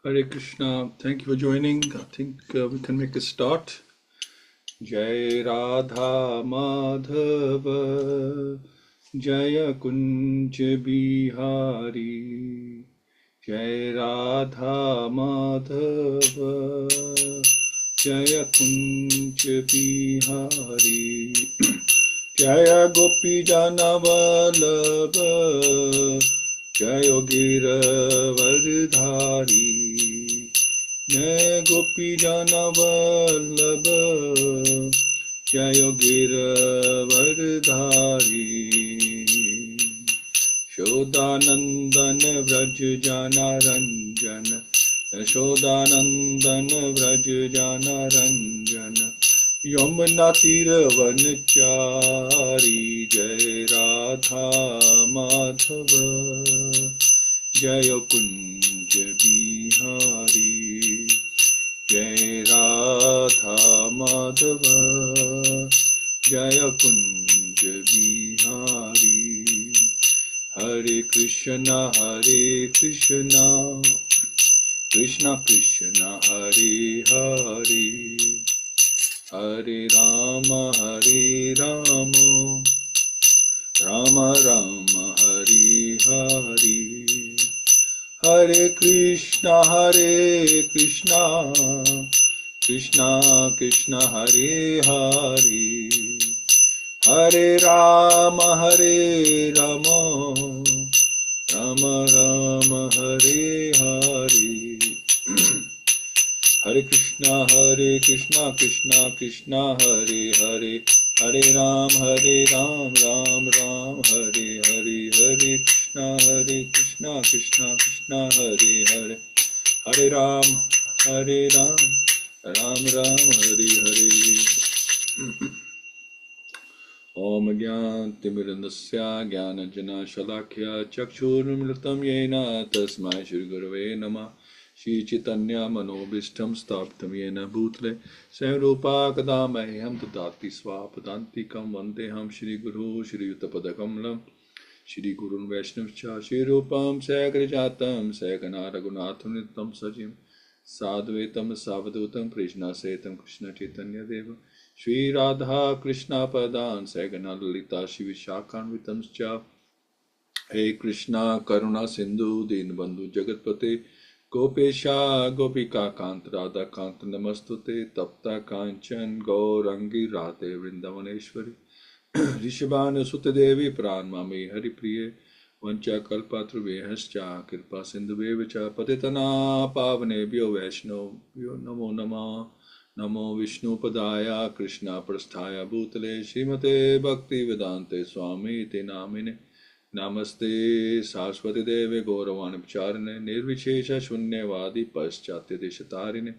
Hare Krishna, thank you for joining. I think we can make a start. Jai Radha Madhava, Jaya Kunj Bihari, Jai Radha Madhava, Jaya Kunj Bihari, Jaya Gopi Jana Vallabha, Jaya Gira Vardhari, Jaya Gopi Jana Vallabha, Jaya Gira Vardhari, Shodanandan Vraj Jana Ranjana, Shodanandan Vraj Jana Ranjana, Yamuna Tiravanachari, Jai Radha Madhava, Jaya Kunja Bihari, Jai Radha Madhava, Jaya Kunja Bihari, Hare Krishna, Krishna Krishna, Hare Hare, Hare Rama, Rama Rama, Hare Hare, Hare Krishna, Krishna Krishna, Hare Hare, Hare Rama, Rama Rama, Hare Hare. Hare Krishna, Krishna Krishna, Hare Hare, Hare Ram, Ram Ram, Hare Hare, Hare Krishna, Krishna Krishna, Hare Hare, Hare Ram, Ram Ram, Hare Hare. Om Gyantimirandasya Gyananjana Shalakya Chakshurmilitam Yena Tasmai Shri Gurave Namah Shri Chaitanya Manobishtam Staptam Yena Bhutle Sayarupa Kadamahyam Tadati Swapadantikam Vandeham Shri Guru Shri Yutapadakalam Shri Gurun Vaishnavcha Shri Rupam Sagrajatam Sagana Raghunatham Nitam Sajim Sadhvetam Savadutam Krishna Setam Krishna Chaitanya Deva Shri Radha Krishna Padan Sagana Lalita Shri Vishakhanvitam Cha Hey Krishna Karuna Sindhu Dinbandhu Jagatpate Gopesha Gopika Kant Radha Kant Namastute Tapta Kanchan Gaurangi Radhe Vrindavaneshwari Rishabhana Sutta Devi Pran Mami Hari Priye Vancha Kalpatruvehascha Kirpa Sindhuvevacha Patitana Pavanebhyo Vaishnavyo Namo Namah Namo Vishnu Padaya Krishna Prasthaya Bhutale Śrīmate Bhaktivedanta Swami Te Namine Namaste Saraswati Deve Gauravani Pacharine Nirvishesha Shunyavadi Paschatya Deshatarine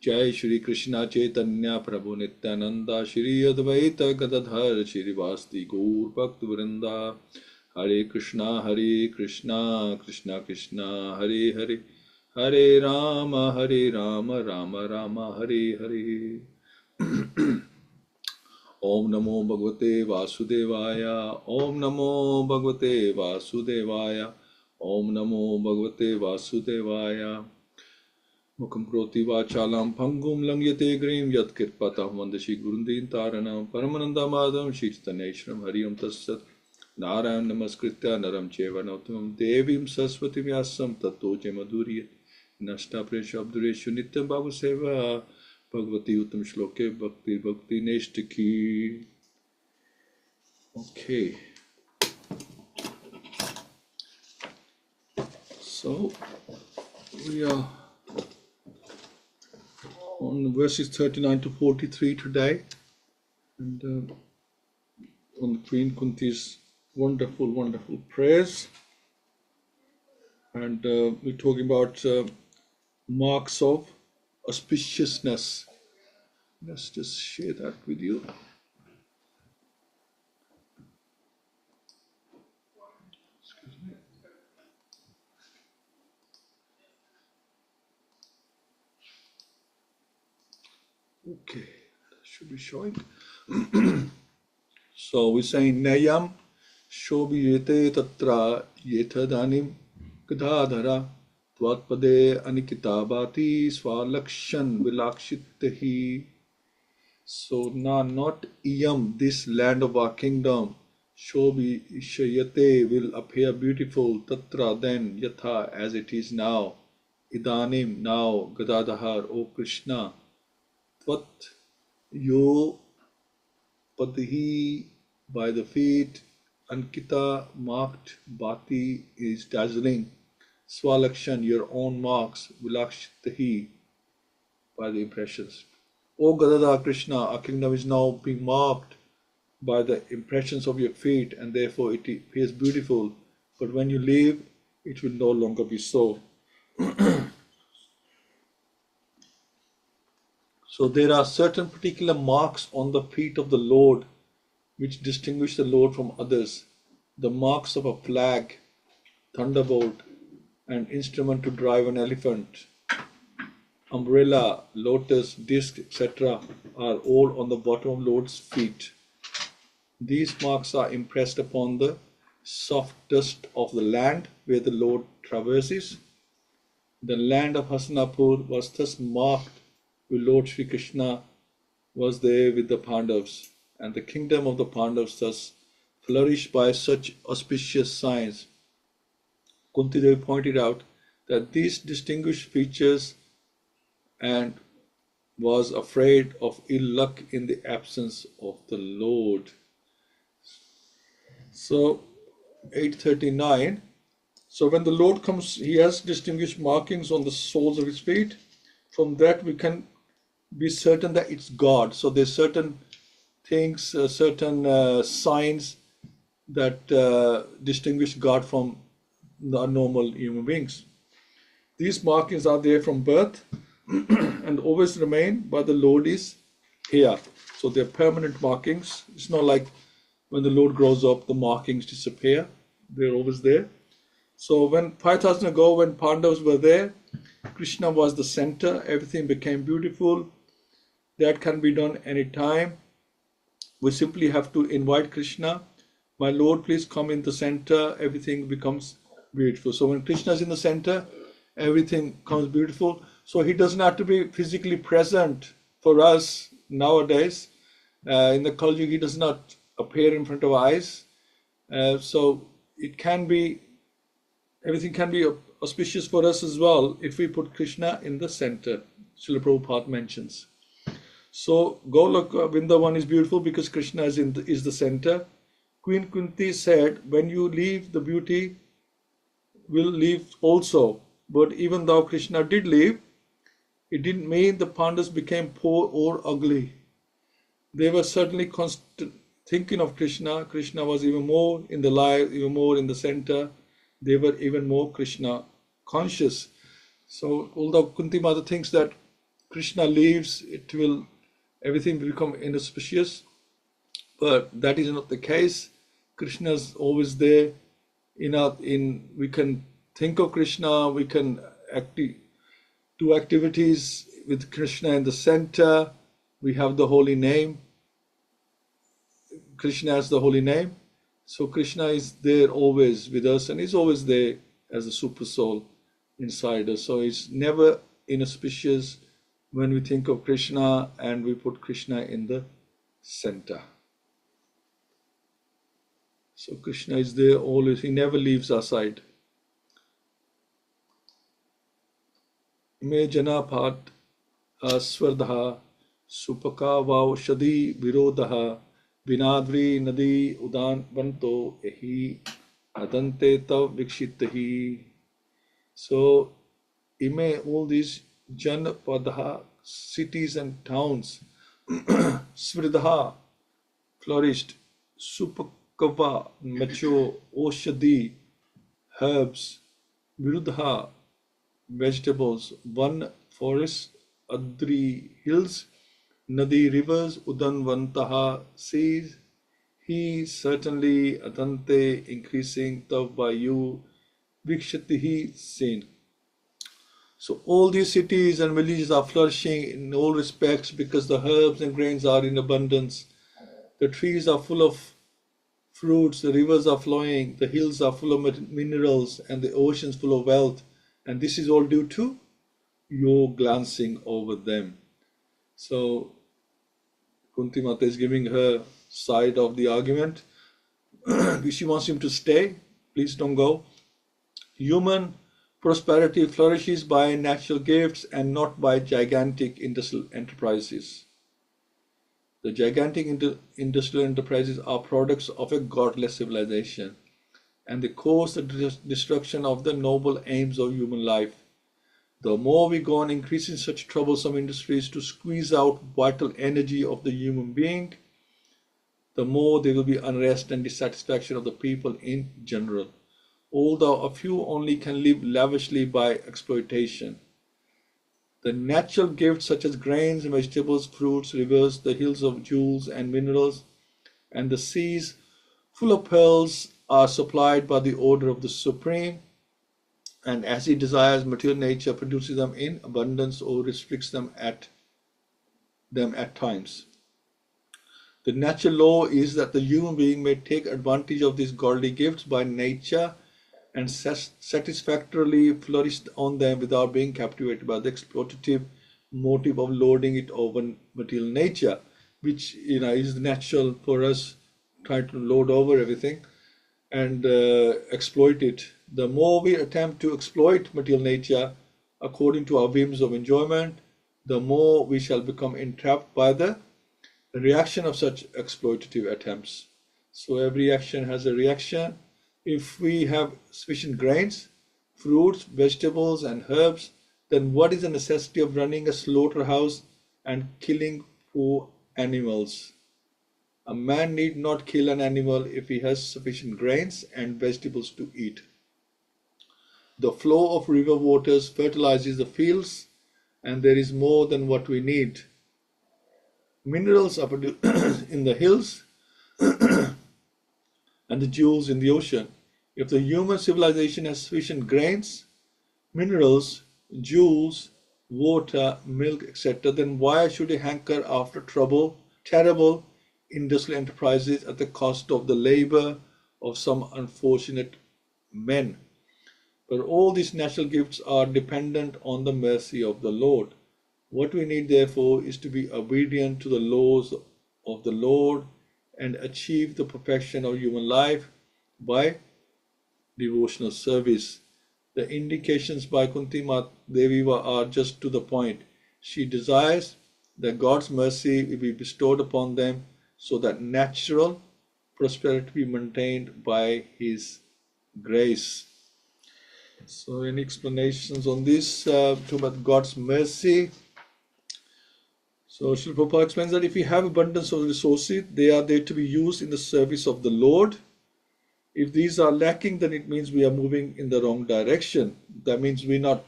Jai Shri Krishna Chaitanya Prabhu Nityananda Shri Advaita Gadadhar Shri Vasti Gaur Bhaktivinoda Hare Krishna Krishna Krishna Hare Hare Hare Rama Rama Rama Hare Hare Om Namo Bhagavate Vasudevaya Om Namo Bhagavate Vasudevaya Om Namo Bhagavate Vasudevaya Mukam Kroti Vachalam Pangum Langyate Grim Yat Kirpatam Vandashi Gurundin Taranam Paramananda Madham Shishtaneshram Hariam Tassat Narayan Namaskritya Naram Cheva Nautam Devim Saraswati Vyasam Tato Madhurya Nashta Preshabdureshu Nityam Bhagavad-Sevayā Bhagavati Uttam Shloke Bhakti Neshtaki. Okay. So we are on verses 39 to 43 today, and on Queen Kunti's wonderful prayers, and we're talking about marks of auspiciousness. Let's just share that with you. Excuse me. Okay, that should be showing. So we're saying Nayam Shobhiyate Tatra Yethadanim Gadadhara Tvatpade anikitabati swalakshan vilakshitahi. So now not iyam, this land of our kingdom, Shobi Shayate will appear beautiful, Tatra then, Yatha as it is now, Idanim now, Gadadhar, O Krishna, Tvat Yo Padhi by the feet, Ankita marked, Bhati is dazzling, Swalakshan your own marks, Vilakshitahi by the impressions. O Gadadhar Krishna, our kingdom is now being marked by the impressions of your feet, and therefore it appears beautiful. But when you leave, it will no longer be so. So there are certain particular marks on the feet of the Lord which distinguish the Lord from others. The marks of a flag, thunderbolt, an instrument to drive an elephant, umbrella, lotus, disc, etc. are all on the bottom of Lord's feet. These marks are impressed upon the soft dust of the land where the Lord traverses. The land of Hastinapur was thus marked with Lord Sri Krishna was there with the Pandavas, and the kingdom of the Pandavas thus flourished by such auspicious signs. Kunti Devi pointed out that these distinguished features and was afraid of ill luck in the absence of the Lord. So 839. So when the Lord comes, he has distinguished markings on the soles of his feet. From that we can be certain that it's God. So there's certain things, certain signs that distinguish God from the normal human beings. These markings are there from birth and always remain, but the Lord is here. So they're permanent markings. It's not like when the Lord grows up, the markings disappear. They're always there. So when 5,000 ago, when Pandavas were there, Krishna was the center. Everything became beautiful. That can be done anytime. We simply have to invite Krishna. My Lord, please come in the center. Everything becomes beautiful. So when Krishna is in the center, everything comes beautiful. So he doesn't have to be physically present for us nowadays. In the Kali Yuga, he does not appear in front of our eyes. So it can be, everything can be auspicious for us as well if we put Krishna in the center. Srila Prabhupada mentions. So Golok Vrindavan is beautiful because Krishna is the center. Queen Kunti said, when you leave, the beauty will leave also. But even though Krishna did leave, it didn't mean the Pandavas became poor or ugly. They were certainly thinking of Krishna. Krishna was even more in the life, even more in the center. They were even more Krishna conscious. So although Kunti Mata thinks that Krishna leaves, everything will become inauspicious, but that is not the case. Krishna is always there. We can think of Krishna, we can do activities with Krishna in the center. We have the holy name. Krishna has the holy name. So Krishna is there always with us, and he's always there as a super soul inside us. So it's never inauspicious when we think of Krishna and we put Krishna in the center. So Krishna is there always. He never leaves our side. Me jana phat swardha supaka vaushadi virodha vinadri nadi udan vanto ehi adante tav vikshitahi. So ime, all these janapadha, cities and towns, swardha, flourished, supakava, mature, oshadi, herbs, virudha, vegetables, one forest, adri, hills, nadi, rivers, udanvantaha, seas, he certainly adante, increasing, tav, by you, vikshatihi, seen. So all these cities and villages are flourishing in all respects because the herbs and grains are in abundance. The trees are full of fruits, the rivers are flowing, the hills are full of minerals, and the oceans full of wealth, And this is all due to your glancing over them. So Kunti Mata is giving her side of the argument. She wants him to stay. Please don't go. Human prosperity flourishes by natural gifts and not by gigantic industrial enterprises. The gigantic industrial enterprises are products of a godless civilization, and they cause the destruction of the noble aims of human life. The more we go on increasing such troublesome industries to squeeze out vital energy of the human being, the more there will be unrest and dissatisfaction of the people in general, although a few only can live lavishly by exploitation. The natural gifts such as grains, vegetables, fruits, rivers, the hills of jewels and minerals, and the seas full of pearls are supplied by the order of the Supreme, and as he desires, material nature produces them in abundance or restricts them at times. The natural law is that the human being may take advantage of these godly gifts by nature and satisfactorily flourish on them without being captivated by the exploitative motive of lording it over material nature, which is natural for us, trying to lord over everything and exploit it. The more we attempt to exploit material nature according to our whims of enjoyment, the more we shall become entrapped by the reaction of such exploitative attempts. So every action has a reaction. If we have sufficient grains, fruits, vegetables, and herbs, then what is the necessity of running a slaughterhouse and killing poor animals? A man need not kill an animal if he has sufficient grains and vegetables to eat. The flow of river waters fertilizes the fields, and there is more than what we need. Minerals are produced in the hills and the jewels in the ocean. If the human civilization has sufficient grains, minerals, jewels, water, milk, etc., then why should it hanker after terrible industrial enterprises at the cost of the labor of some unfortunate men? But all these natural gifts are dependent on the mercy of the Lord. What we need, therefore, is to be obedient to the laws of the Lord and achieve the perfection of human life by devotional service. The indications by Kunti Devi are just to the point. She desires that God's mercy will be bestowed upon them so that natural prosperity be maintained by His grace. So, any explanations on this? About God's mercy. So, Srila Prabhupada explains that if we have abundance of resources, they are there to be used in the service of the Lord. If these are lacking, then it means we are moving in the wrong direction. That means we're not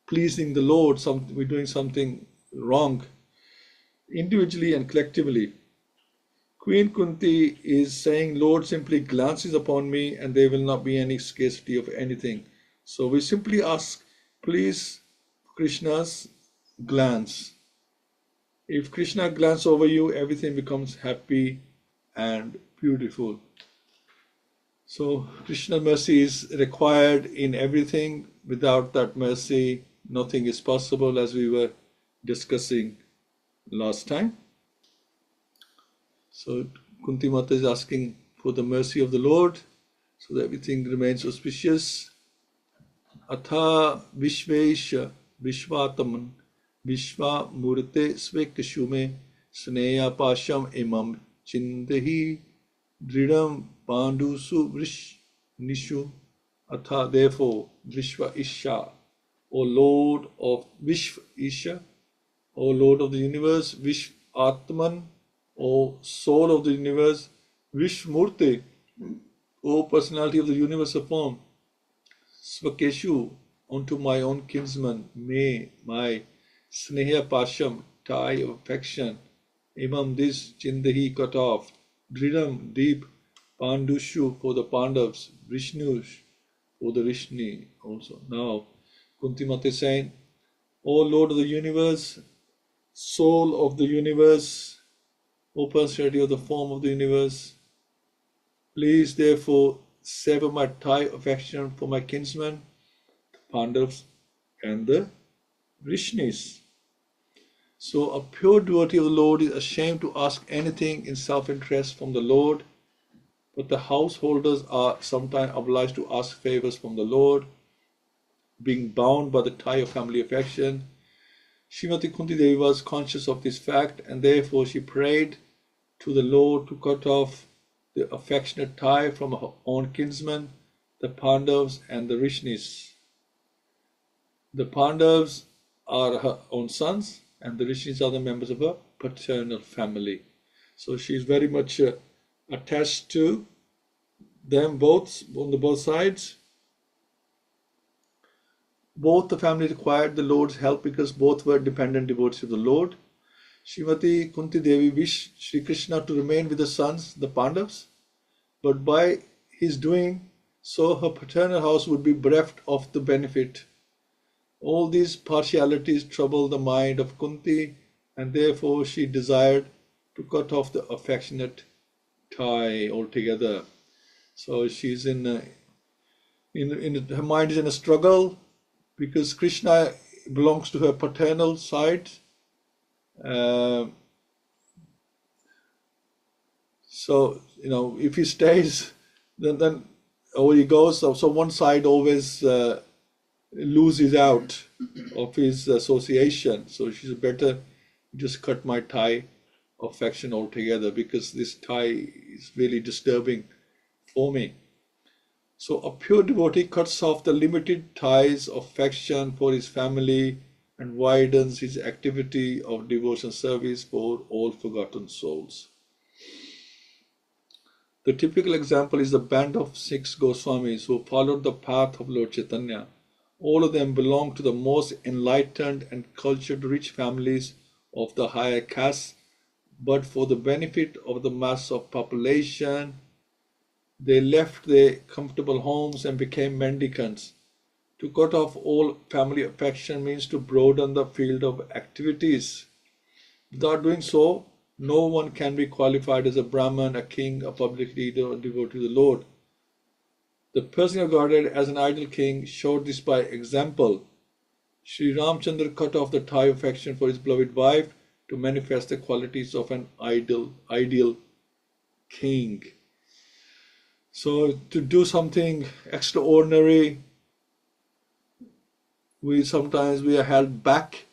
pleasing the Lord, we're doing something wrong, individually and collectively. Queen Kunti is saying, Lord simply glances upon me and there will not be any scarcity of anything. So we simply ask, please, Krishna's glance. If Krishna glances over you, everything becomes happy and beautiful. So Krishna's mercy is required in everything. Without that mercy, nothing is possible, as we were discussing last time. So Kunti Mata is asking for the mercy of the Lord so that everything remains auspicious. Atha Vishvesha Vishvataman Vishva Murte Svekashume Sneya Pasham Imam Chindehi Dridam Pandusu Vrish Nishu Atha. Therefore, Vishva Isha, O Lord of Vishva Isha, O Lord of the universe, Vishv Atman, O soul of the universe, Vishmurti, O personality of the universal form, Svakeshu, unto my own kinsman, may my Sneha Pasham, tie of affection, Imam this Chindahi cut off, Dridam deep, Pandushu for the Pandavas, Vishnush for the Rishni also. Now, Kunti Mata is saying, O Lord of the universe, soul of the universe, O personality of the form of the universe, please therefore sever my tie of affection for my kinsman, Pandavas and the Vrishnis. So a pure devotee of the Lord is ashamed to ask anything in self-interest from the Lord, but the householders are sometimes obliged to ask favors from the Lord, being bound by the tie of family affection. Srimati Kunti Devi was conscious of this fact, and therefore she prayed to the Lord to cut off the affectionate tie from her own kinsmen, the Pandavas and the Vrishnis. The Pandavas are her own sons, and the Vrishnis are the members of her paternal family. So she is very much attached to them both, on the both sides. Both the families required the Lord's help because both were dependent devotees of the Lord. Srimati Kunti Devi wished Sri Krishna to remain with the sons, the Pandavas, but by his doing so, her paternal house would be bereft of the benefit. All these partialities troubled the mind of Kunti, and therefore she desired to cut off the affectionate tie altogether. So she's in her mind is in a struggle because Krishna belongs to her paternal side. So if he stays, then or he goes. So one side always loses out of his association. So she's better just cut my tie of affection altogether because this tie is really disturbing for me. So a pure devotee cuts off the limited ties of affection for his family and widens his activity of devotion service for all forgotten souls. The typical example is the band of 6 Goswamis who followed the path of Lord Chaitanya. All of them belong to the most enlightened and cultured rich families of the higher castes, but for the benefit of the mass of population, they left their comfortable homes and became mendicants. To cut off all family affection means to broaden the field of activities. Without doing so, no one can be qualified as a Brahman, a king, a public leader, or devotee to the Lord. The person regarded as an ideal king showed this by example. Sri Ramchandra cut off the tie of affection for his beloved wife to manifest the qualities of an ideal king. So to do something extraordinary, sometimes we are held back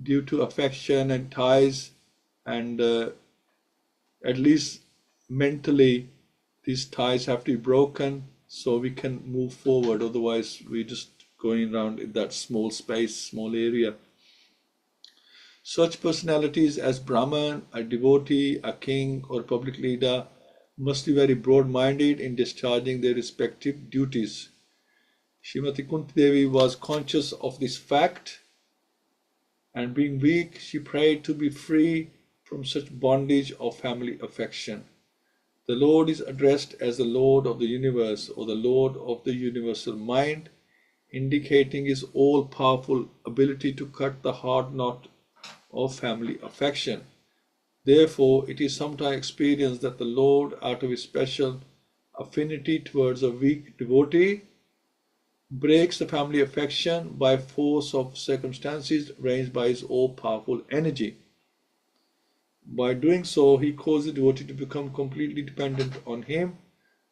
due to affection and ties, and at least mentally these ties have to be broken so we can move forward. Otherwise we're just going around in that small space, small area. Such personalities as Brahman, a devotee, a king, or public leader must be very broad-minded in discharging their respective duties. Srimati Kunti Devi was conscious of this fact, and being weak, she prayed to be free from such bondage of family affection. The Lord is addressed as the Lord of the universe, or the Lord of the universal mind, indicating his all-powerful ability to cut the hard knot of family affection. Therefore, it is sometimes experienced that the Lord, out of his special affinity towards a weak devotee, breaks the family affection by force of circumstances arranged by his all-powerful energy. By doing so, he causes the devotee to become completely dependent on him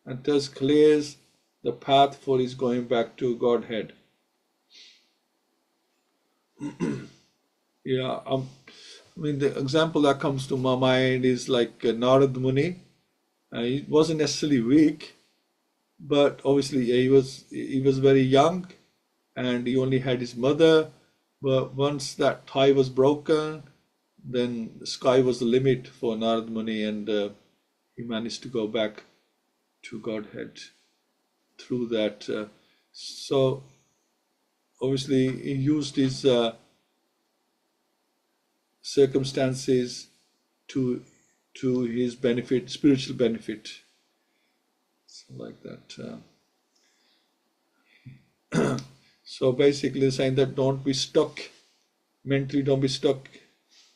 and thus clears the path for his going back to Godhead. The example that comes to my mind is like Narad Muni. He wasn't necessarily weak, but obviously he was very young, and he only had his mother. But once that tie was broken, then the sky was the limit for Narad Muni, and he managed to go back to Godhead through that. So obviously he used his circumstances to his benefit, spiritual benefit. So like that. So basically saying that don't be stuck mentally, don't be stuck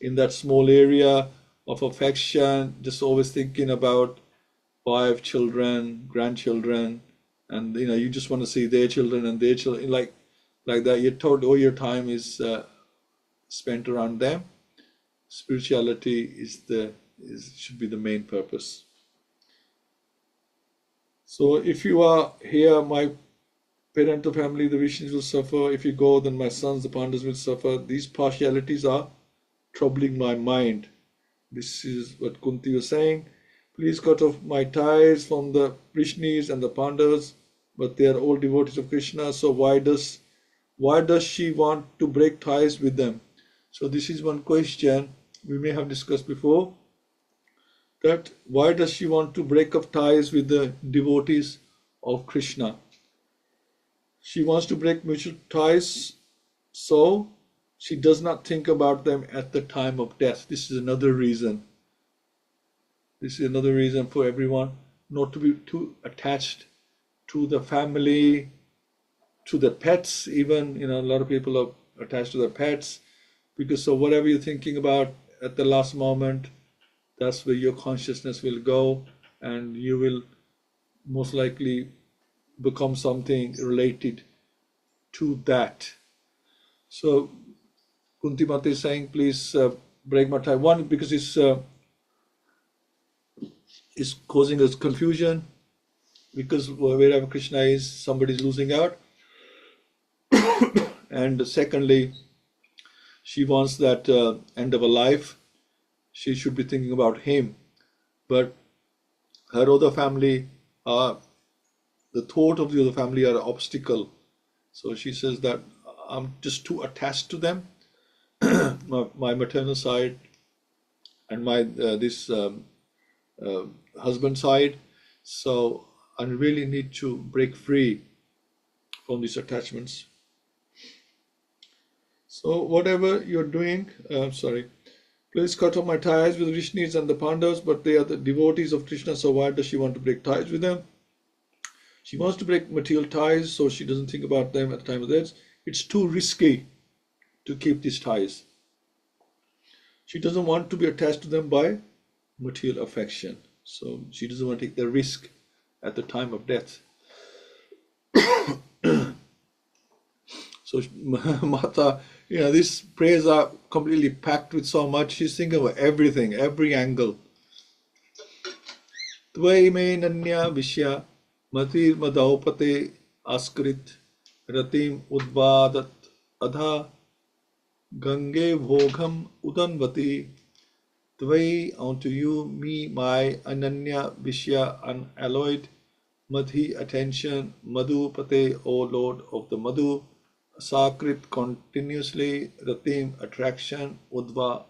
in that small area of affection, just always thinking about wife, children, grandchildren, and you just want to see their children and their children. Like like that. You're told all your time is spent around them. Spirituality should be the main purpose. So if you are here, my parental family, the Vishnus will suffer. If you go, then my sons, the Pandavas, will suffer. These partialities are troubling my mind. This is what Kunti was saying. Please cut off my ties from the Vishnus and the Pandavas, but they are all devotees of Krishna. So why does she want to break ties with them? So this is one question we may have discussed before, that why does she want to break up ties with the devotees of Krishna? She wants to break mutual ties so she does not think about them at the time of death. This is another reason. This is another reason for everyone not to be too attached to the family, to the pets even. A lot of people are attached to their pets, because so whatever you're thinking about at the last moment, that's where your consciousness will go, and you will most likely become something related to that. So Kunti Mata is saying, please break my tie. One, because it's causing us confusion, because wherever Krishna is, somebody is losing out. And secondly, she wants that end of a life, she should be thinking about him. But her other family, the thought of the other family are an obstacle. So she says that I'm just too attached to them, my maternal side and my this husband side. So I really need to break free from these attachments. So whatever you're doing, please cut off my ties with Vishnus and the Pandavas, but they are the devotees of Krishna, so why does she want to break ties with them? She wants to break material ties so she doesn't think about them at the time of death. It's too risky to keep these ties. She doesn't want to be attached to them by material affection. So she doesn't want to take the risk at the time of death. So Mata, these prayers are completely packed with so much. She's thinking of everything, every angle. Tvai me nanya vishya matir madaupate askrit ratim udvadat adha gange bhogam udanvati. Tvai, unto you, me, my ananya vishya, unalloyed madhi, attention, madhupate, O Lord of the Madhu, Sakrit, continuously, Ratim, attraction, Udva,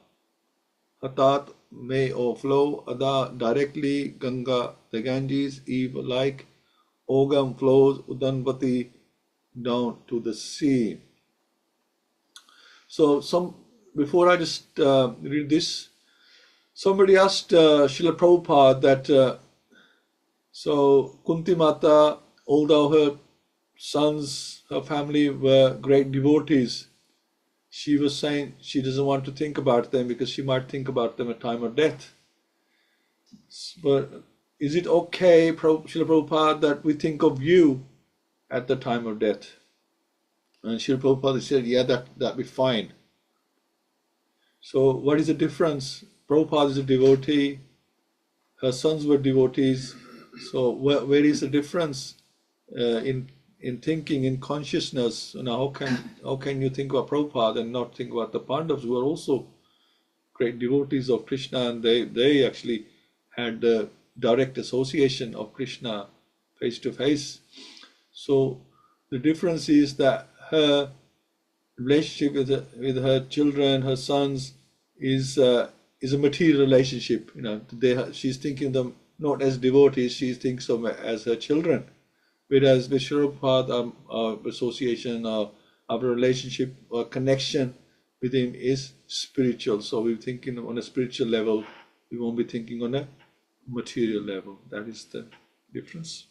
Hatat, may or flow, Ada, directly, Ganga, the Ganges, Eve, like, Ogam flows, Udanvati, down to the sea. So before I just read this, somebody asked Srila Prabhupada that, so Kunti Mata, although her sons, her family were great devotees, she was saying she doesn't want to think about them because she might think about them at time of death. But is it okay, Srila Prabhupada, that we think of you at the time of death? And Srila Prabhupada said, yeah, that'd be fine. So what is the difference? Prabhupada is a devotee, her sons were devotees. So where is the difference in thinking, in consciousness? How can you think about Prabhupada and not think about the Pandavas, who are also great devotees of Krishna, and they actually had the direct association of Krishna face to face. So the difference is that her relationship with her children, her sons, is a material relationship. She's thinking of them not as devotees, she thinks of them as her children. Whereas with Srila Prabhupada, our association, our relationship, our connection with him is spiritual. So we're thinking on a spiritual level, we won't be thinking on a material level. That is the difference.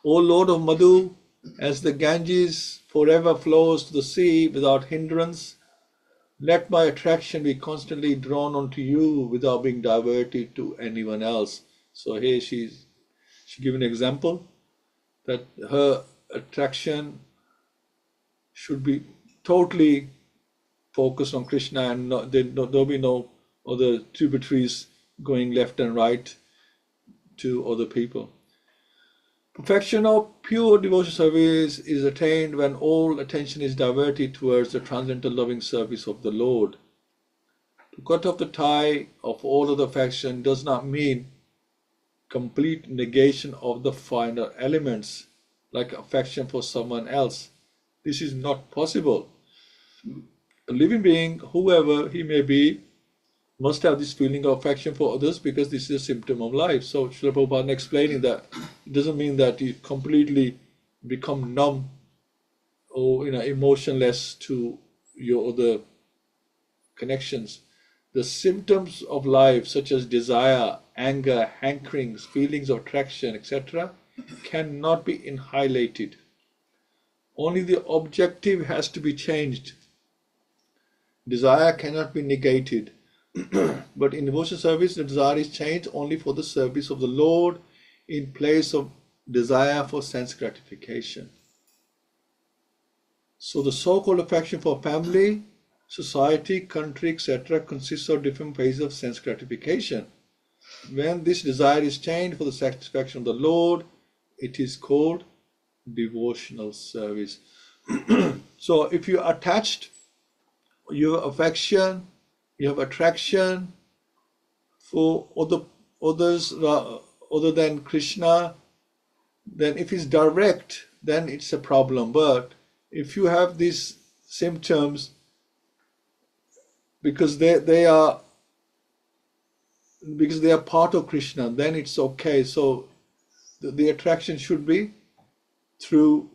O Lord of Madhu, as the Ganges forever flows to the sea without hindrance, let my attraction be constantly drawn onto you without being diverted to anyone else. So here she gives an example that her attraction should be totally focused on Krishna, and there'll be no other tributaries going left and right to other people. Perfection of pure devotional service is attained when all attention is diverted towards the transcendental loving service of the Lord. To cut off the tie of all other affection does not mean complete negation of the finer elements, like affection for someone else. This is not possible. A living being, whoever he may be, must have this feeling of affection for others, because this is a symptom of life. So Srila Prabhupada explaining that it doesn't mean that you completely become numb or emotionless to your other connections. The symptoms of life, such as desire, anger, hankerings, feelings of attraction, etc., cannot be annihilated. Only the objective has to be changed. Desire cannot be negated. But in devotional service, the desire is changed only for the service of the Lord in place of desire for sense gratification. So the so-called affection for family, society, country, etc. consists of different phases of sense gratification. When this desire is changed for the satisfaction of the Lord, it is called devotional service. So if you are attached, you have affection, you have attraction for others other than Krishna, then if it's direct, then it's a problem. But if you have these symptoms because they are part of Krishna, then it's okay. So the attraction should be through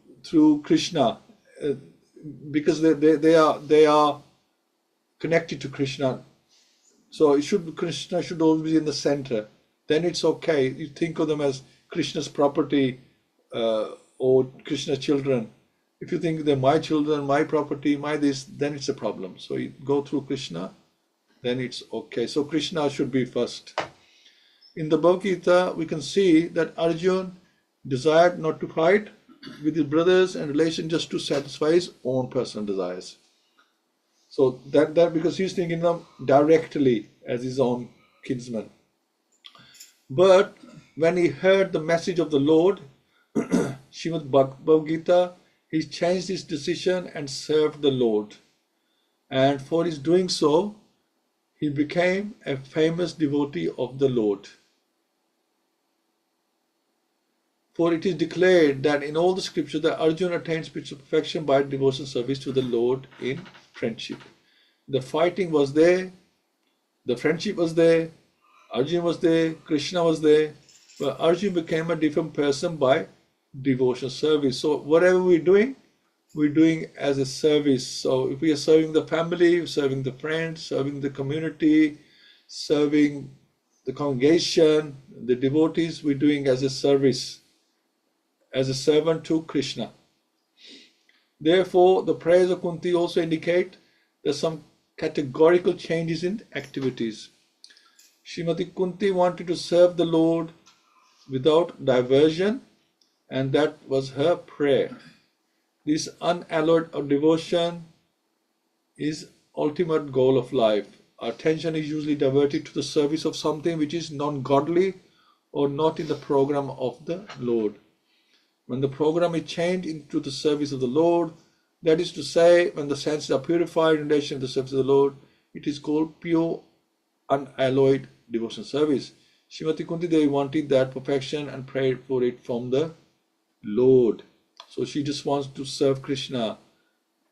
Krishna, because they are connected to Krishna. So Krishna should always be in the center. Then it's okay. You think of them as Krishna's property or Krishna's children. If you think they're my children, my property, my this, then it's a problem. So you go through Krishna, then it's okay. So Krishna should be first. In the Bhagavad-Gita, we can see that Arjuna desired not to fight with his brothers and relations just to satisfy his own personal desires. So that because he's thinking of them directly as his own kinsman. But when he heard the message of the Lord, Śrīmad-Bhāgavatam, he changed his decision and served the Lord. And for his doing so, he became a famous devotee of the Lord. For it is declared that in all the scriptures that Arjuna attained spiritual perfection by devotional service to the Lord in friendship. The fighting was there, the friendship was there, Arjuna was there, Krishna was there, but Arjuna became a different person by devotional service. So whatever we're doing as a service. So if we are serving the family, serving the friends, serving the community, serving the congregation, the devotees, we're doing as a service, as a servant to Krishna. Therefore, the prayers of Kunti also indicate that some categorical changes in activities. Srimati Kunti wanted to serve the Lord without diversion, and that was her prayer. This unalloyed devotion is ultimate goal of life. Our attention is usually diverted to the service of something which is non-godly or not in the program of the Lord. When the program is changed into the service of the Lord, that is to say, when the senses are purified in relation to the service of the Lord, it is called pure, unalloyed devotional service. Srimati Kunti Devi wanted that perfection and prayed for it from the Lord. So she just wants to serve Krishna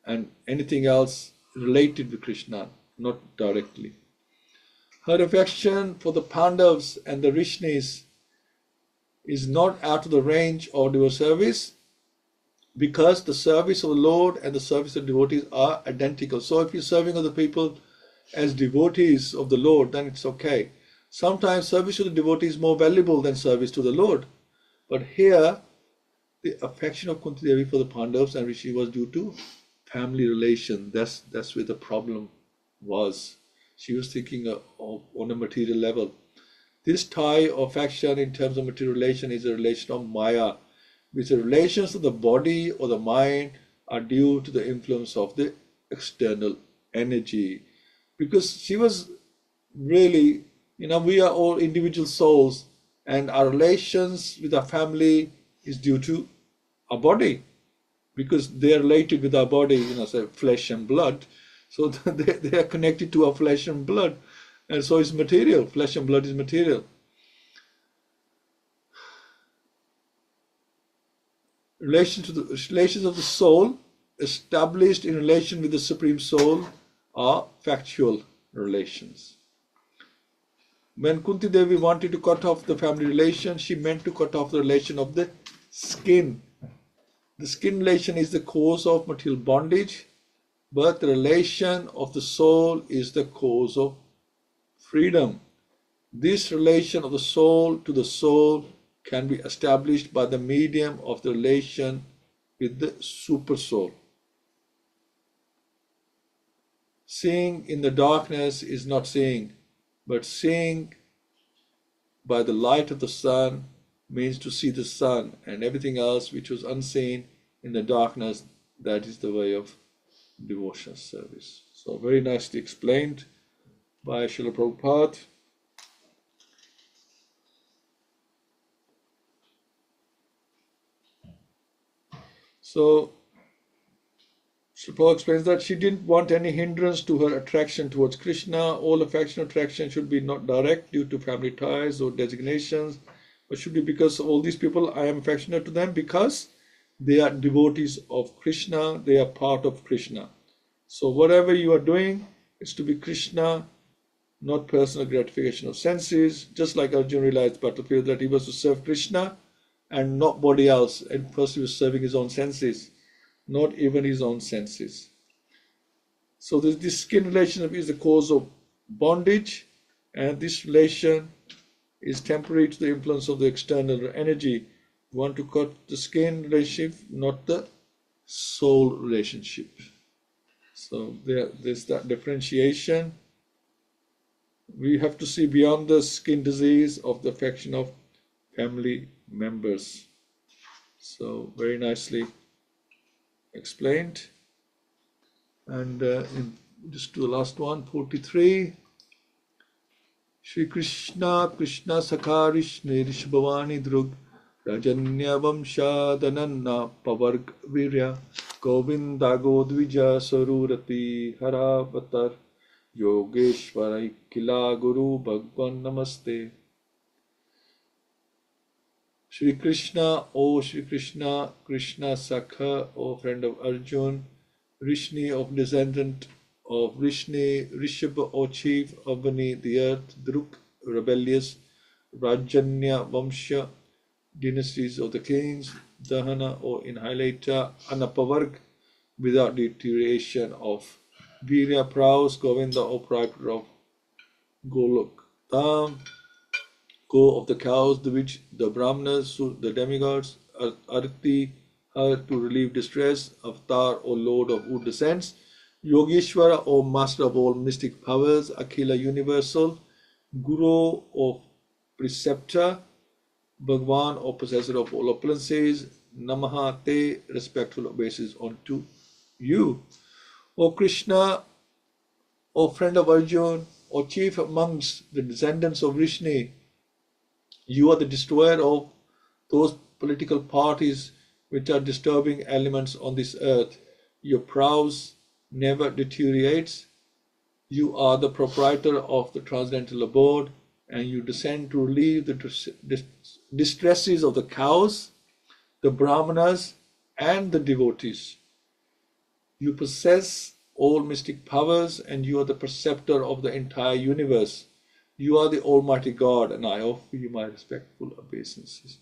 and anything else related with Krishna, not directly. Her affection for the Pandavas and the Rishnis is not out of the range of devotional service, because the service of the Lord and the service of devotees are identical. So if you're serving other people as devotees of the Lord, then it's okay. Sometimes service to the devotee is more valuable than service to the Lord. But here, the affection of Kunti Devi for the Pandavas and Rishi was due to family relation. That's where the problem was. She was thinking on a material level. This tie of affection in terms of material relation is a relation of Maya, which is relations of the body or the mind are due to the influence of the external energy. Because she was really, we are all individual souls, and our relations with our family is due to our body, because they are related with our body, say flesh and blood. So they are connected to our flesh and blood, and so it's material. Flesh and blood is material. Relations of the soul established in relation with the Supreme Soul are factual relations. When Kunti Devi wanted to cut off the family relation, she meant to cut off the relation of the skin. The skin relation is the cause of material bondage, but the relation of the soul is the cause of freedom. This relation of the soul to the soul can be established by the medium of the relation with the super soul. Seeing in the darkness is not seeing, but seeing by the light of the sun means to see the sun, and everything else which was unseen in the darkness, that is the way of devotional service. So very nicely explained by Srila Prabhupada. So Srila Prabhupada explains that she didn't want any hindrance to her attraction towards Krishna. All affection or attraction should be not direct due to family ties or designations, but should be because all these people, I am affectionate to them because they are devotees of Krishna, they are part of Krishna. So whatever you are doing is to be Krishna, not personal gratification of senses. Just like Arjuna realized battlefield that he was to serve Krishna and not body else. And first he was serving his own senses, not even his own senses. So this skin relationship is the cause of bondage, and this relation is temporary to the influence of the external energy. You want to cut the skin relationship, not the soul relationship. So there's that differentiation. We have to see beyond the skin disease of the affection of family members. So very nicely explained. And just to the last one, 43. Shri Krishna Krishna Sakharishne Rishabhavani Drug Rajanya Vamshadananna Pavarg Virya Govinda Godvija Sarurati Haravatar Yogeshwarai Kila Guru Bhagwan Namaste. Shri Krishna, O Shri Krishna, Krishna Sakha, O friend of Arjun, Rishni of descendant of Rishni, Rishabha, O chief of Bani, the earth, Druk, rebellious, Rajanya, Vamsha, dynasties of the kings, Dahana, O annihilator, Anapavarg, without deterioration of Virya, prowess, Govinda, O proprietor of Golok, Tam, go of the cows, the which the Brahmanas, the demigods, Arti, her to relieve distress, Avatar, O Lord of who descends, Yogeshwara, O master of all mystic powers, Akhila universal, Guru of preceptor, Bhagwan, O possessor of all opulences, Namaha Te, respectful obeisance unto you. O Krishna, O friend of Arjun, O chief amongst the descendants of Rishni, you are the destroyer of those political parties which are disturbing elements on this earth. Your prowess never deteriorates. You are the proprietor of the transcendental abode, and you descend to relieve the distresses of the cows, the brahmanas, and the devotees. You possess all mystic powers, and you are the preceptor of the entire universe. You are the Almighty God, and I offer you my respectful obeisances.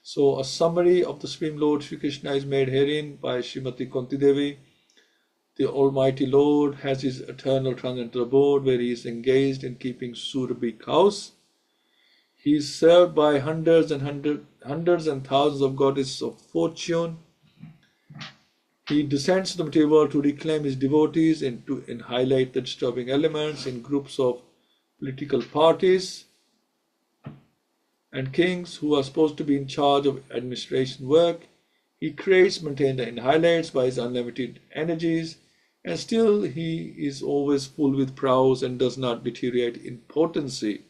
So a summary of the Supreme Lord Sri Krishna is made herein by Srimati Kunti Devi. The Almighty Lord has his eternal transcendental abode where he is engaged in keeping Surabhi cows. He is served by hundreds and thousands of goddesses of fortune. He descends to the material world to reclaim his devotees and highlight the disturbing elements in groups of political parties and kings who are supposed to be in charge of administration work. He creates, maintains, and highlights by his unlimited energies, and still he is always full with prowess and does not deteriorate in potency.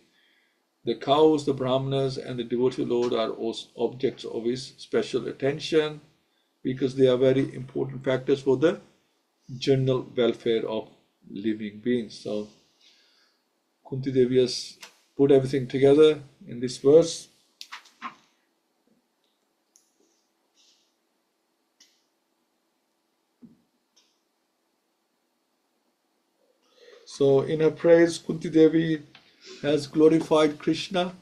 The cows, the brahmanas, and the devotee lord are also objects of his special attention because they are very important factors for the general welfare of living beings. So Kunti Devi has put everything together in this verse. So in her praise, Kunti Devi has glorified Krishna.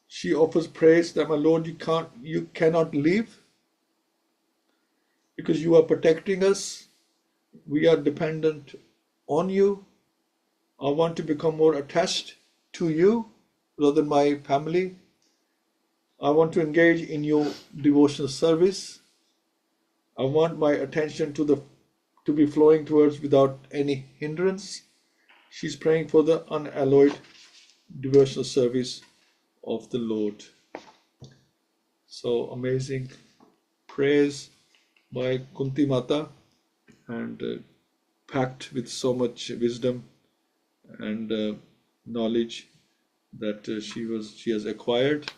She offers praise that, my Lord, you cannot leave because you are protecting us. We are dependent on you. I want to become more attached to you rather than my family. I want to engage in your devotional service. I want my attention to be flowing towards without any hindrance. She's praying for the unalloyed devotional service of the Lord. So amazing praise by Kunti Mata, and packed with so much wisdom and knowledge that she has acquired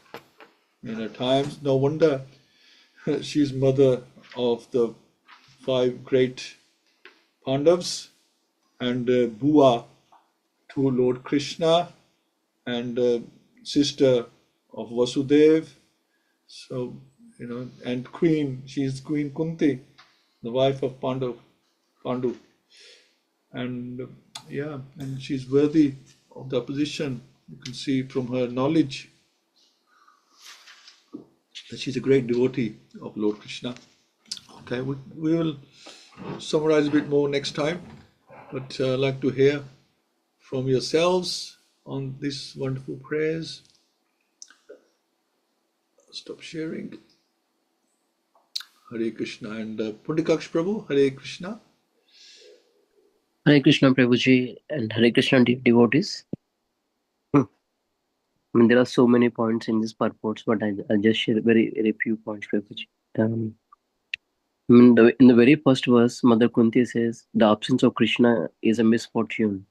in her times. No wonder she's mother of the 5 great Pandavas and Bua to Lord Krishna, and sister of Vasudev. So, and queen, she's Queen Kunti, the wife of Pandu. And and she's worthy of the position. You can see from her knowledge that she's a great devotee of Lord Krishna. Okay, we will summarize a bit more next time, but I'd like to hear from yourselves on this wonderful prayers. Stop sharing. Hare Krishna. And Pundikaksh Prabhu, Hare Krishna. Hare Krishna Prabhuji and Hare Krishna devotees. I mean, there are so many points in these purports, but I'll just share very few points, Prabhuji. In the very first verse, Mother Kunti says, the absence of Krishna is a misfortune.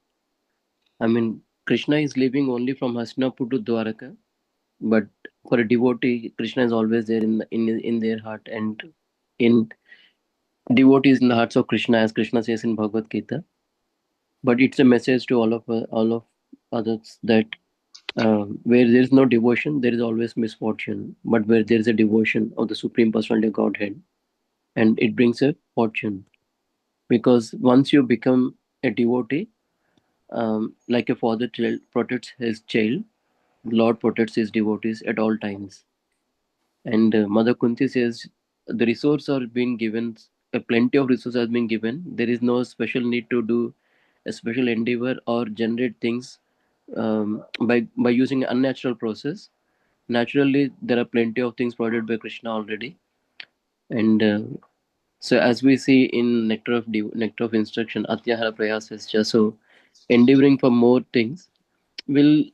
I mean, Krishna is living only from Hastinapur to Dwaraka, but for a devotee, Krishna is always there in their heart, and in devotees in the hearts of Krishna, as Krishna says in Bhagavad-Gita. But it's a message to all of others that where there is no devotion, there is always misfortune. But where there is a devotion of the Supreme Personality of Godhead, and it brings a fortune. Because once you become a devotee, like a father protects his child, Lord protects his devotees at all times. And Mother Kunti says the resource are being given, plenty of resources has been given. There is no special need to do a special endeavor or generate things by using an unnatural process. Naturally, there are plenty of things provided by Krishna already, and so as we see in Nectar of Instruction, Atyahara Prayasascha, so endeavoring for more things will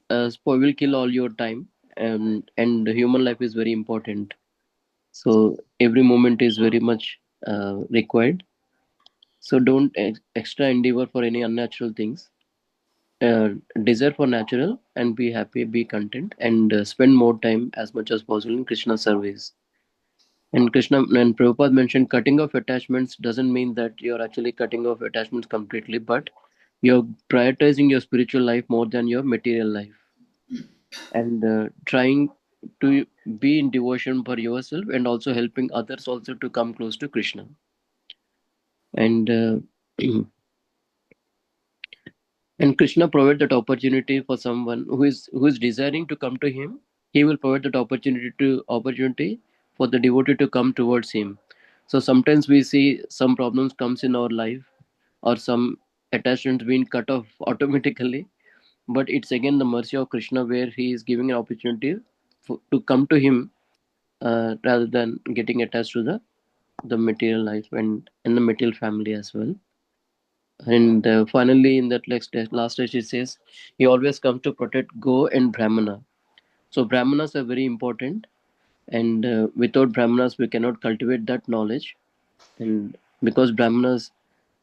kill all your time, and human life is very important. So every moment is very much required. So don't extra endeavor for any unnatural things. Desire for natural and be happy, be content, and spend more time as much as possible in Krishna service. And Krishna and Prabhupada mentioned cutting off attachments doesn't mean that you're actually cutting off attachments completely, but you're prioritizing your spiritual life more than your material life, and trying to be in devotion for yourself and also helping others also to come close to Krishna. And and Krishna provide that opportunity for someone who is desiring to come to him. He will provide that opportunity for the devotee to come towards him. So sometimes we see some problems comes in our life, or some attachments being cut off automatically, but it's again the mercy of Krishna where he is giving an opportunity to come to him, rather than getting attached to the material life and in the material family as well. And finally, in that last stage, it says he always comes to protect Go and Brahmana. So Brahmanas are very important. and without brahmanas we cannot cultivate that knowledge. And because brahmanas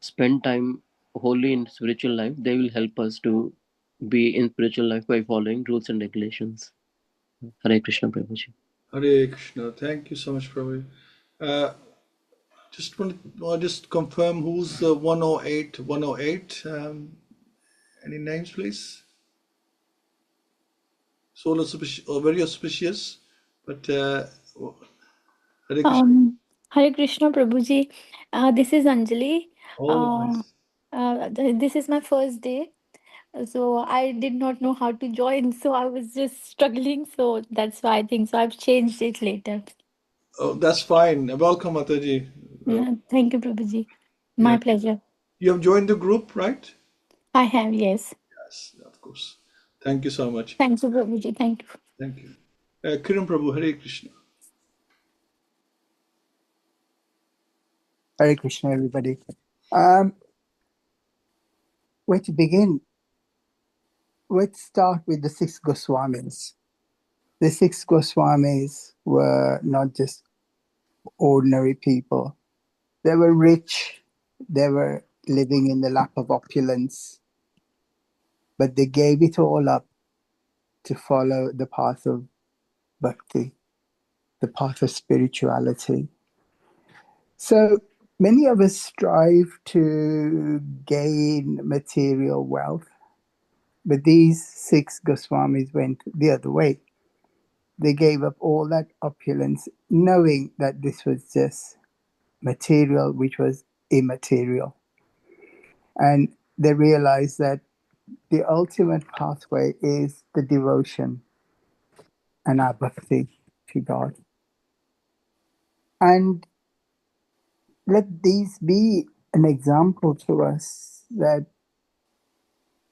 spend time wholly in spiritual life, they will help us to be in spiritual life by following rules and regulations. Hare Krishna, Prabhuji. Hare Krishna. Thank you so much, Prabhu. Just want to just confirm who's 108, 108. Any names, please? So auspicious, or very auspicious, but Hare Krishna. Hare Krishna, Prabhuji. This is Anjali. Oh, Uh, nice. this is my first day, so I did not know how to join, so I was just struggling. So that's why I think so. I've changed it later. Oh, that's fine. Welcome, Mataji. Thank you, Prabhuji. Yeah, My pleasure. you have joined the group, right? I have, yes. Yes, of course. Thank you so much. Thank you, Prabhuji. Thank you. Thank you. Kiran Prabhu, Hare Krishna. Hare Krishna, everybody. Where to begin? Let's start with the six Goswamis. The six Goswamis were not just ordinary people. They were rich. They were living in the lap of opulence. But they gave it all up to follow the path of bhakti, the path of spirituality. So many of us strive to gain material wealth, but these six Goswamis went the other way. They gave up all that opulence, knowing that this was just material, which was immaterial. And they realized that the ultimate pathway is the devotion and our bhakti to God. And let these be an example to us that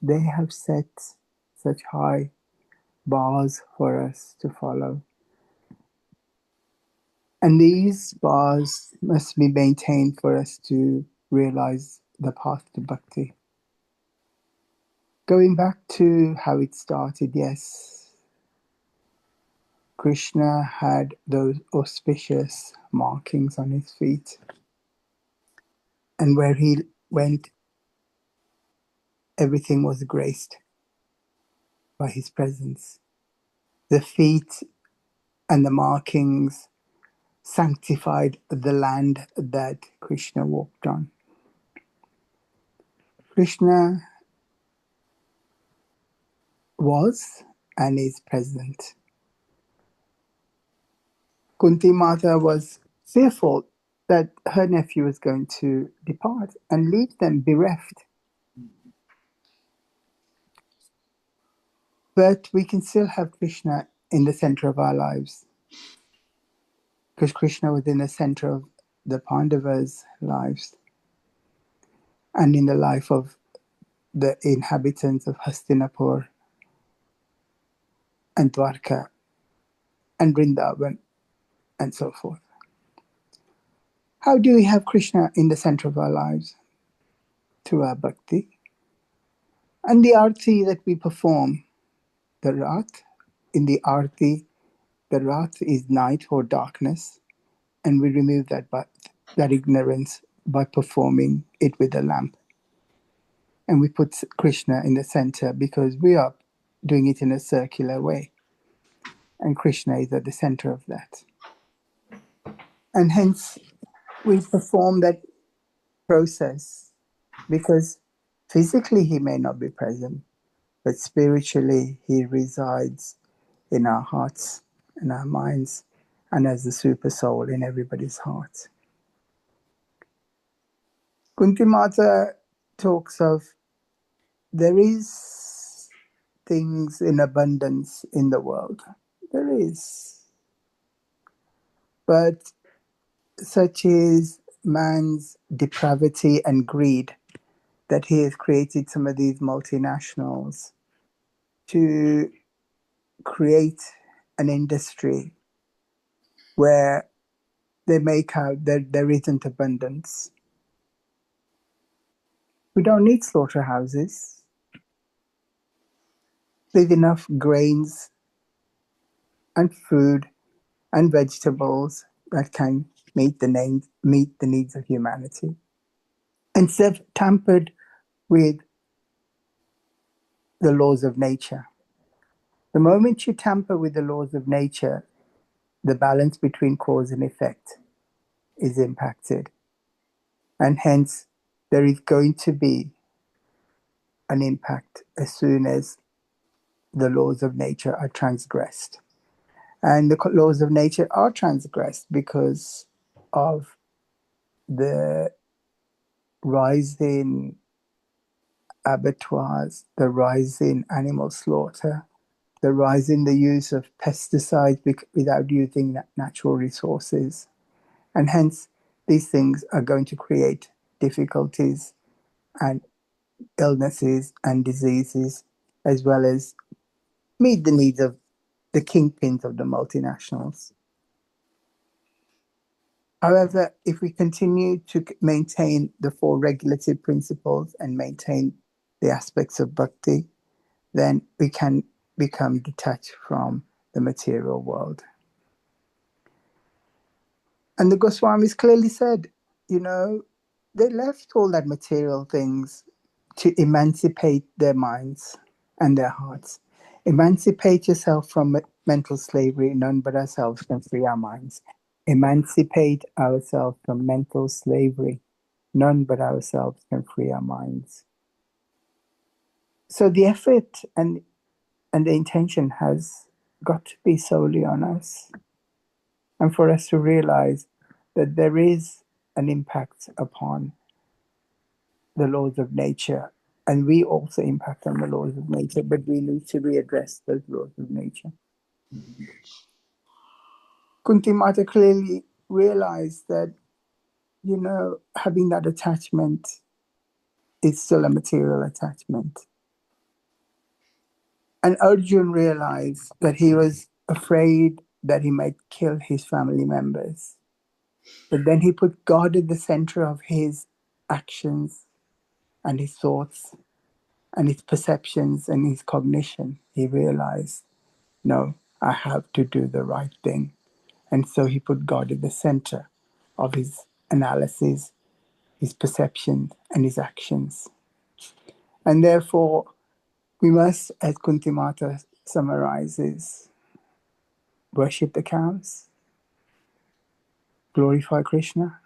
they have set such high bars for us to follow. And these bars must be maintained for us to realize the path to bhakti. Going back to how it started, yes, Krishna had those auspicious markings on his feet. And where he went, everything was graced by his presence. The feet and the markings sanctified the land that Krishna walked on. Krishna was and is present. Kunti Mata was fearful that her nephew was going to depart and leave them bereft. But we can still have Krishna in the center of our lives, because Krishna was in the center of the Pandavas' lives and in the life of the inhabitants of Hastinapur and Dwarka and Vrindavan and so forth. How do we have Krishna in the center of our lives? Through our bhakti and the arti that we perform. The Rath, in the arti, the Rath is night or darkness, and we remove that ignorance by performing it with a lamp. And we put Krishna in the center because we are doing it in a circular way. And Krishna is at the center of that. And hence, we perform that process because physically he may not be present, but spiritually he resides in our hearts, in our minds, and as the super soul in everybody's heart. Kunti Mata talks of there is things in abundance in the world. There is. But such is man's depravity and greed that he has created some of these multinationals to create an industry where they make out that there isn't abundance. We don't need slaughterhouses. There's enough grains and food and vegetables that can meet the needs of humanity. And tampered with the laws of nature. The moment you tamper with the laws of nature, the balance between cause and effect is impacted. And hence, there is going to be an impact as soon as the laws of nature are transgressed. And the laws of nature are transgressed because of the rise in abattoirs, the rise in animal slaughter, the rise in the use of pesticides without using natural resources. And hence, these things are going to create difficulties and illnesses and diseases, as well as meet the needs of the kingpins of the multinationals. However, if we continue to maintain the four regulative principles and maintain the aspects of bhakti, then we can become detached from the material world. And the Goswamis clearly said, they left all that material things to emancipate their minds and their hearts. Emancipate yourself from mental slavery. None but ourselves can free our minds. Emancipate ourselves from mental slavery. None but ourselves can free our minds. So the effort and the intention has got to be solely on us. And for us to realize that there is an impact upon the laws of nature, and we also impact on the laws of nature, but we need to readdress those laws of nature. Kunti Mata clearly realized that, having that attachment is still a material attachment. And Arjun realized that he was afraid that he might kill his family members. But then he put God at the center of his actions and his thoughts and his perceptions and his cognition. He realized, no, I have to do the right thing. And so he put God at the center of his analysis, his perception, and his actions. And therefore, we must, as Kunti Mata summarizes, worship the cows, glorify Krishna,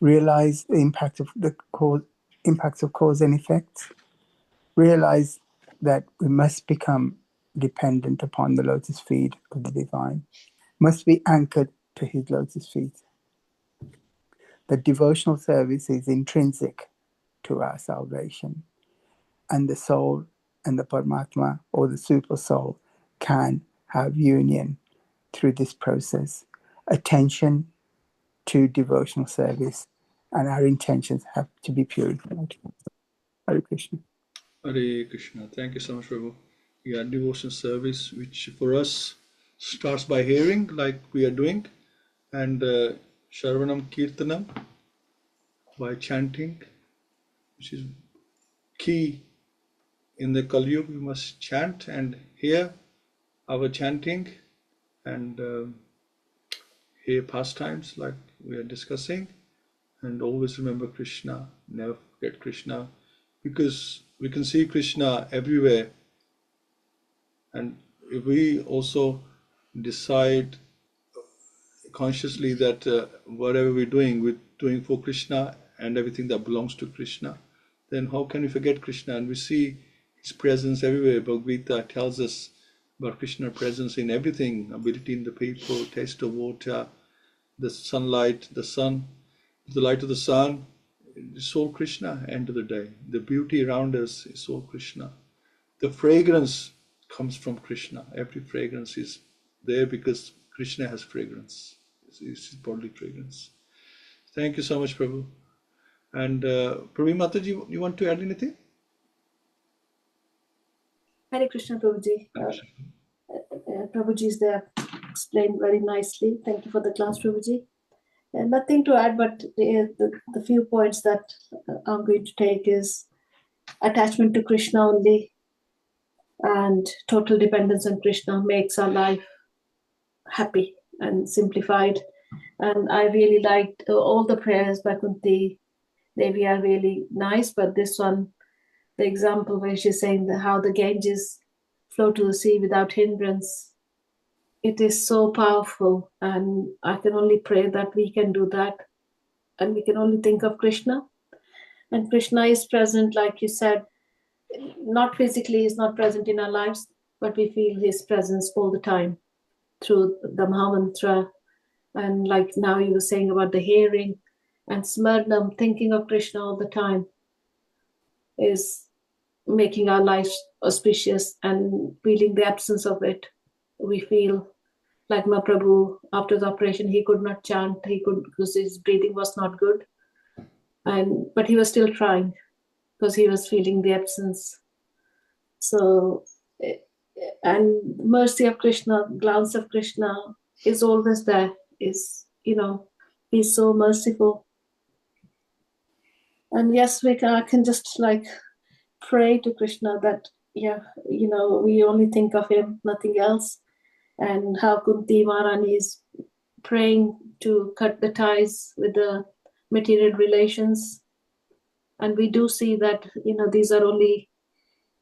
realize the impact of impacts of cause and effect, realize that we must become dependent upon the lotus feet of the divine, must be anchored to his lotus feet. That devotional service is intrinsic to our salvation, and the soul and the Paramatma, or the super soul, can have union through this process. Attention to devotional service, and our intentions have to be purified. Hare Krishna. Hare Krishna. Thank you so much, Prabhu. Yeah, devotion service, which for us starts by hearing, like we are doing, and Shravanam Kirtanam, by chanting, which is key in the Kali Yuga. We must chant and hear our chanting and hear pastimes like we are discussing, and always remember Krishna, never forget Krishna, because we can see Krishna everywhere. And if we also decide consciously that whatever we're doing for Krishna and everything that belongs to Krishna, then how can we forget Krishna? And we see his presence everywhere. Bhagavad-Gita tells us about Krishna's presence in everything, ability in the people, taste of water, the sunlight, the sun, the light of the sun. It's all Krishna, end of the day. The beauty around us is all Krishna. The fragrance comes from Krishna. Every fragrance is there because Krishna has fragrance. It's his bodily fragrance. Thank you so much, Prabhu. And Prabhu Mataji, you want to add anything? Hare Krishna, Prabhuji. Prabhuji is there, explained very nicely. Thank you for the class, Prabhuji. Nothing to add, but the few points that I'm going to take is attachment to Krishna only, and total dependence on Krishna makes our life happy and simplified. And I really liked all the prayers by Kunti. They are really nice, but this one, the example where she's saying how the Ganges flow to the sea without hindrance, it is so powerful. And I can only pray that we can do that. And we can only think of Krishna. And Krishna is present, like you said, not physically, is not present in our lives, but we feel his presence all the time through the Mahamantra. And like now you were saying about the hearing and Smarnam, thinking of Krishna all the time is making our lives auspicious, and feeling the absence of it. We feel like Mahaprabhu, after the operation, he could not chant, because his breathing was not good. But he was still trying because he was feeling the absence. So, and mercy of Krishna, glance of Krishna is always there. He's so merciful. And yes, I can just like pray to Krishna that, we only think of him, nothing else. And how Kunti Maharani is praying to cut the ties with the material relations. And we do see that, these are only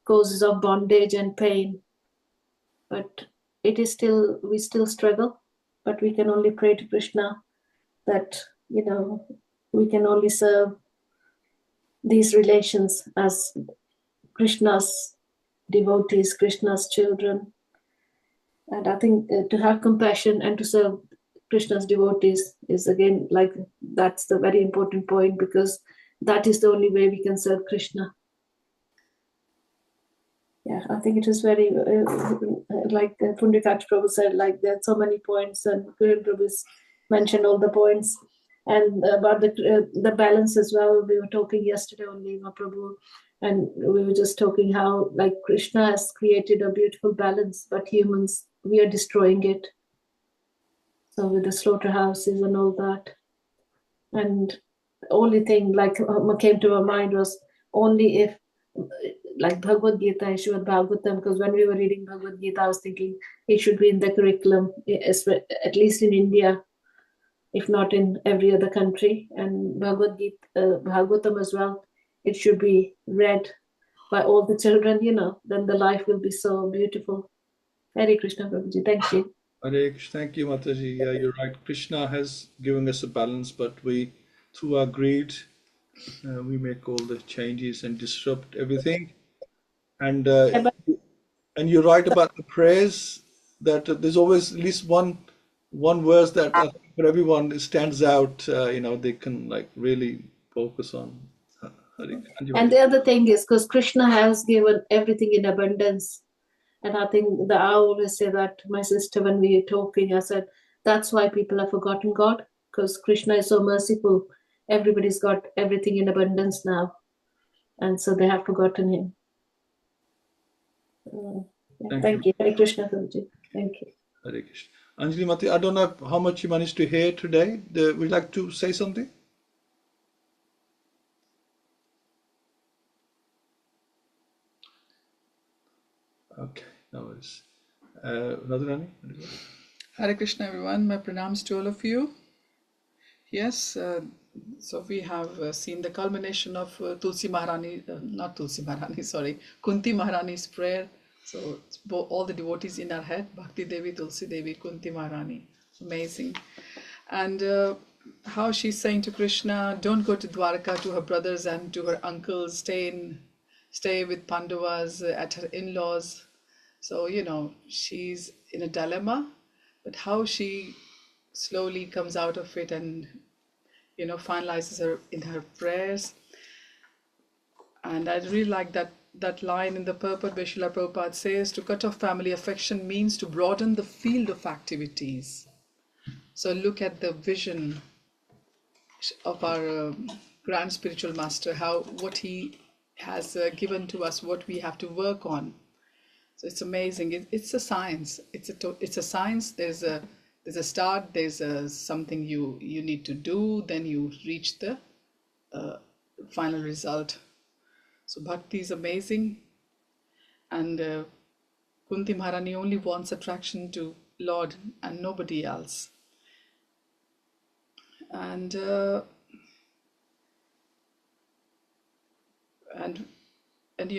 causes of bondage and pain. But we still struggle. But we can only pray to Krishna that, we can only serve these relations as Krishna's devotees, Krishna's children. And I think to have compassion and to serve Krishna's devotees is, again, like, that's the very important point, because that is the only way we can serve Krishna. Yeah, I think it is very, like Pundrikaksh Prabhu said, like there are so many points, and Kiran Prabhu's mentioned all the points. And about the balance as well, we were talking yesterday only, Mahaprabhu, and we were just talking how, like, Krishna has created a beautiful balance, but humans, we are destroying it. So with the slaughterhouses and all that. And the only thing, like, came to my mind was only if, like, Bhagavad-Gita, Śrīmad-Bhāgavatam, because when we were reading Bhagavad-Gita, I was thinking it should be in the curriculum, at least in India, if not in every other country. And Bhagavad-Gita, Bhagavatam as well, it should be read by all the children, then the life will be so beautiful. Hare Krishna, Prabhuji. Thank you. Hare Krishna. Thank you, Mataji. Yeah, you're right. Krishna has given us a balance, but we, through our greed, we make all the changes and disrupt everything. And you're right about the prayers, that there's always at least one verse that I think for everyone it stands out. They can like really focus on. And the other thing is, because Krishna has given everything in abundance. And I think I always say that to my sister when we are talking, I said, that's why people have forgotten God, because Krishna is so merciful. Everybody's got everything in abundance now. And so they have forgotten him. Thank you. Hare Krishna, Prabhuji. Thank you. Hare Krishna. Anjali Mati, I don't know how much you managed to hear today. Would you like to say something? Okay, no worries. Radharani? Hare Krishna, everyone. My pranams to all of you. Yes, so we have seen the culmination of Kunti Maharani's prayer. So all the devotees in our head, Bhakti Devi, Tulsi Devi, Kunti Maharani. Amazing. And how she's saying to Krishna, don't go to Dwarka, to her brothers and to her uncles, stay with Pandavas at her in-laws. So, she's in a dilemma, but how she slowly comes out of it and, finalizes her in her prayers. And I really like that line in the purport where Srila Prabhupada says, to cut off family affection means to broaden the field of activities. So look at the vision of our grand spiritual master, what he has given to us, what we have to work on. So it's amazing. It's a science. It's a science. There's a start. There's something you need to do. Then you reach the final result. So bhakti is amazing. And Kunti Maharani only wants attraction to Lord and nobody else. And you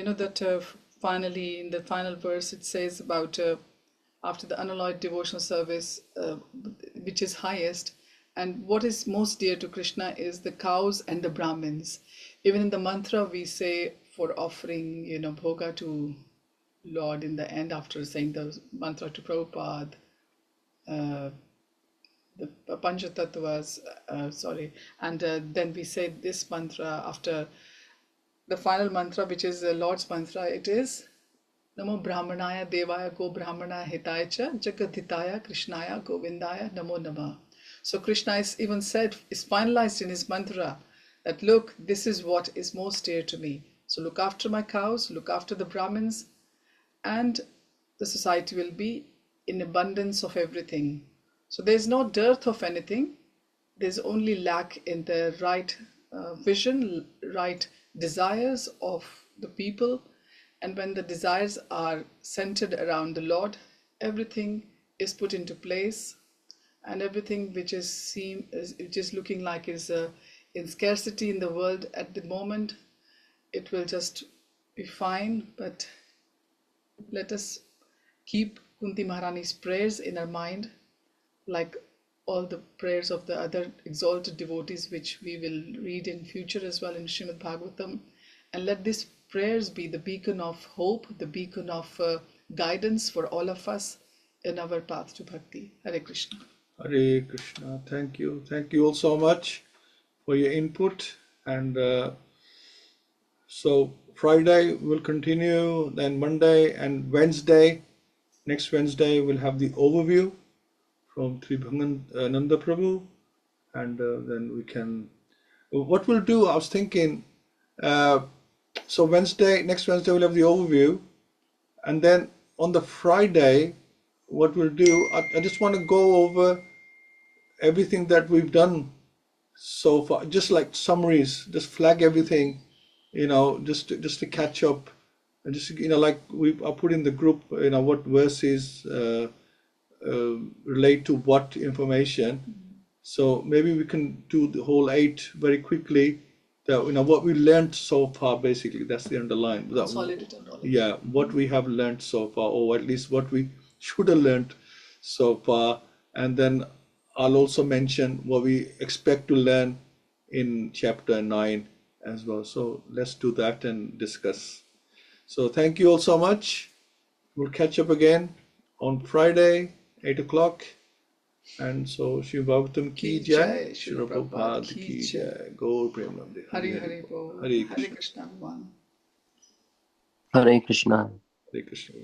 know that finally in the final verse it says about after the unalloyed devotional service, which is highest, and what is most dear to Krishna is the cows and the Brahmins. Even in the mantra we say for offering, you know, bhoga to Lord in the end after saying the mantra to Prabhupada, the Panchatattvas, and then we say this mantra after the final mantra, which is the Lord's mantra. It is Namo Brahmanaya Devaya Go Brahmana Hitaya Cha Jagadhitaya Krishnaya Govindaya Namo Namah. So Krishna is even said, is finalized in his mantra that look, this is what is most dear to me. So look after my cows, look after the Brahmins, and the society will be in abundance of everything. So there's no dearth of anything. There's only lack in the right vision, right desires of the people. And when the desires are centered around the Lord, everything is put into place, and everything which is looking like is in scarcity in the world at the moment, it will just be fine. But let us keep Kunti Maharani's prayers in our mind, like all the prayers of the other exalted devotees, which we will read in future as well in Śrīmad-Bhāgavatam. And let these prayers be the beacon of hope, the beacon of guidance for all of us in our path to bhakti. Hare Krishna. Hare Krishna. Thank you. Thank you all so much for your input. And so Friday will continue, then Monday and Wednesday. Next Wednesday we'll have the overview from Nanda Prabhu, and then we can. What we'll do, I was thinking. So next Wednesday we'll have the overview, and then on the Friday, what we'll do, I just want to go over everything that we've done so far, just like summaries, just flag everything, you know, just to catch up, and just, you know, like I put in the group, you know, what verses relate to what information. So maybe we can do the whole 8 very quickly. That, you know, what we learned so far, basically, that's the underline. Consolidated knowledge. Yeah, what we have learned so far, or at least what we should have learned so far. And then I'll also mention what we expect to learn in chapter 9 as well. So let's do that and discuss. So thank you all so much. We'll catch up again on Friday, 8 o'clock. And so Śrīmad-Bhāgavatam ki jai, Srila Prabhupada ki jai, Gaur Premanande. Hare Hare Bol. Hare Hare Krishna everyone. Hare Krishna. Hare Krishna.